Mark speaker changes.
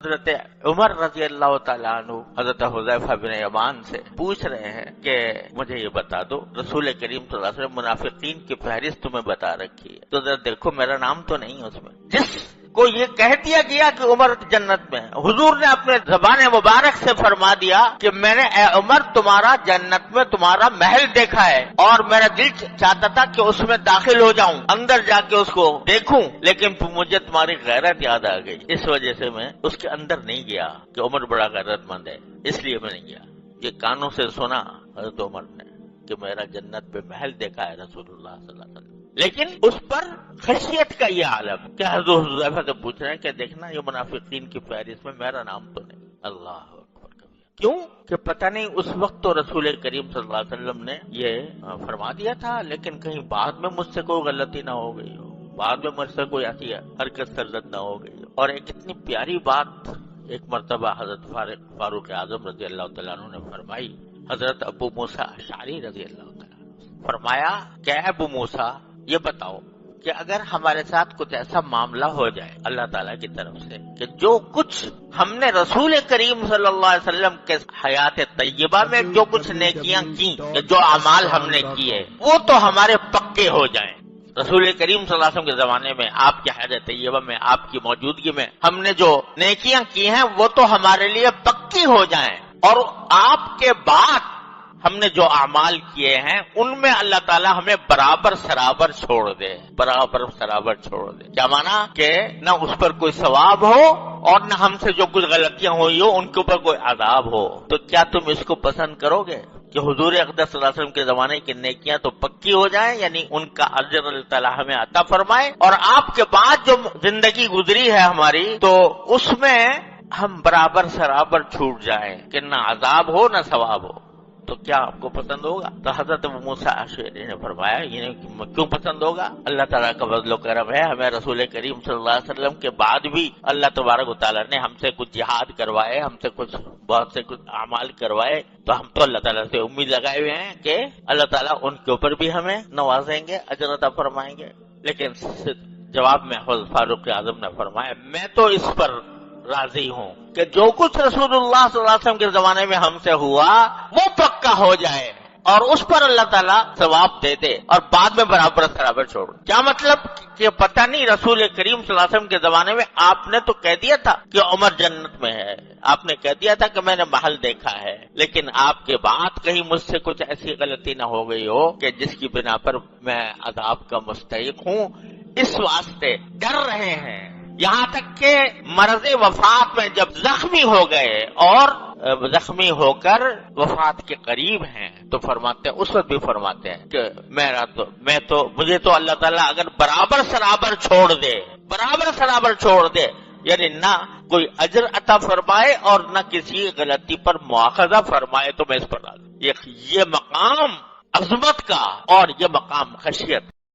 Speaker 1: حضرت عمر رضی اللہ تعالیٰ عنہ حضرت حذیفہ بن یمان سے پوچھ رہے ہیں کہ مجھے یہ بتا دو، رسول کریم صلی اللہ علیہ وسلم منافقین کی فہرست تمہیں بتا رکھی ہے، تو ذرا دیکھو میرا نام تو نہیں ہے اس میں۔ جس کو یہ کہہ دیا گیا کہ عمر جنت میں ہے، حضور نے اپنے زبان مبارک سے فرما دیا کہ میں نے اے عمر تمہارا جنت میں تمہارا محل دیکھا ہے، اور میرا دل چاہتا تھا کہ اس میں داخل ہو جاؤں، اندر جا کے اس کو دیکھوں، لیکن مجھے تمہاری غیرت یاد آ گئی، اس وجہ سے میں اس کے اندر نہیں گیا کہ عمر بڑا غیرت مند ہے، اس لیے میں نہیں گیا۔ یہ کانوں سے سنا حضرت عمر نے کہ میرا جنت پہ محل دیکھا ہے رسول اللہ صلی اللہ علیہ وسلم، لیکن اس پر خشیت کا یہ عالم کہ حضرت حذیفہ سے پوچھ رہے ہیں کہ دیکھنا یہ منافقین کی فہرست میں میرا نام تو نہیں۔ اللہ اکبر کبیر۔ کیوں کہ پتہ نہیں اس وقت تو رسول کریم صلی اللہ علیہ وسلم نے یہ فرما دیا تھا، لیکن کہیں بعد میں مجھ سے کوئی غلطی نہ ہو گئی ہو، بعد میں مجھ سے کوئی ایسی حرکت سرزد نہ ہو گئی ہو۔ اور ایک اتنی پیاری بات ایک مرتبہ حضرت فاروق اعظم رضی اللہ تعالیٰ عنہ نے فرمائی، حضرت ابو موسیٰ اشعری رضی اللہ تعالیٰ عنہ فرمایا کہ اے ابو موسیٰ یہ بتاؤ کہ اگر ہمارے ساتھ کچھ ایسا معاملہ ہو جائے اللہ تعالیٰ کی طرف سے کہ جو کچھ ہم نے رسول کریم صلی اللہ علیہ وسلم کے حیات طیبہ میں جو کچھ نیکیاں کی، جو اعمال ہم نے کیے، وہ تو ہمارے پکے ہو جائیں۔ رسول کریم صلی اللہ علیہ وسلم کے زمانے میں آپ کی حیات طیبہ میں آپ کی موجودگی میں ہم نے جو نیکیاں کی ہیں وہ تو ہمارے لیے پکی ہو جائیں، اور آپ کے بعد ہم نے جو اعمال کیے ہیں ان میں اللہ تعالیٰ ہمیں برابر سرابر چھوڑ دے، برابر سرابر چھوڑ دے۔ کیا مانا کہ نہ اس پر کوئی ثواب ہو اور نہ ہم سے جو کچھ غلطیاں ہوئی ہو ان کے اوپر کوئی عذاب ہو، تو کیا تم اس کو پسند کرو گے کہ حضور اقدس صلی اللہ علیہ وسلم کے زمانے کی نیکیاں تو پکی ہو جائیں، یعنی ان کا اجر اللہ تعالیٰ ہمیں عطا فرمائے، اور آپ کے بعد جو زندگی گزری ہے ہماری تو اس میں ہم برابر سرابر چھوٹ جائیں کہ نہ عذاب ہو نہ ثواب ہو، تو کیا آپ کو پسند ہوگا؟ تو حضرت ابو موسیٰ اشعری نے فرمایا یہ کیوں پسند ہوگا؟ اللہ تعالیٰ کا فضل و کرم ہے، ہمیں رسول کریم صلی اللہ علیہ وسلم کے بعد بھی اللہ تبارک و تعالیٰ نے ہم سے کچھ جہاد کروائے، ہم سے بہت سے کچھ اعمال کروائے، تو ہم تو اللہ تعالیٰ سے امید لگائے ہوئے ہیں کہ اللہ تعالیٰ ان کے اوپر بھی ہمیں نوازیں گے، اجر عطا فرمائیں گے۔ لیکن جواب میں حضرت فاروق اعظم نے فرمایا میں تو اس پر راضی ہوں کہ جو کچھ رسول اللہ صلی اللہ علیہ وسلم کے زمانے میں ہم سے ہوا وہ پکا ہو جائے اور اس پر اللہ تعالیٰ ثواب دے دے اور بعد میں برابر سرابر چھوڑ۔ کیا مطلب کہ پتہ نہیں رسول کریم صلی اللہ علیہ وسلم کے زمانے میں آپ نے تو کہہ دیا تھا کہ عمر جنت میں ہے، آپ نے کہہ دیا تھا کہ میں نے محل دیکھا ہے، لیکن آپ کے بعد کہیں مجھ سے کچھ ایسی غلطی نہ ہو گئی ہو کہ جس کی بنا پر میں عذاب کا مستحق ہوں، اس واسطے ڈر رہے ہیں۔ یہاں تک کہ مرض وفات میں جب زخمی ہو گئے اور زخمی ہو کر وفات کے قریب ہیں تو فرماتے ہیں، اس وقت بھی فرماتے ہیں کہ مجھے تو اللہ تعالیٰ اگر برابر سرابر چھوڑ دے، برابر سرابر چھوڑ دے، یعنی نہ کوئی اجر عطا فرمائے اور نہ کسی غلطی پر مواخذہ فرمائے، تو میں اس پر راضی۔ یہ مقام عظمت کا اور یہ مقام خشیت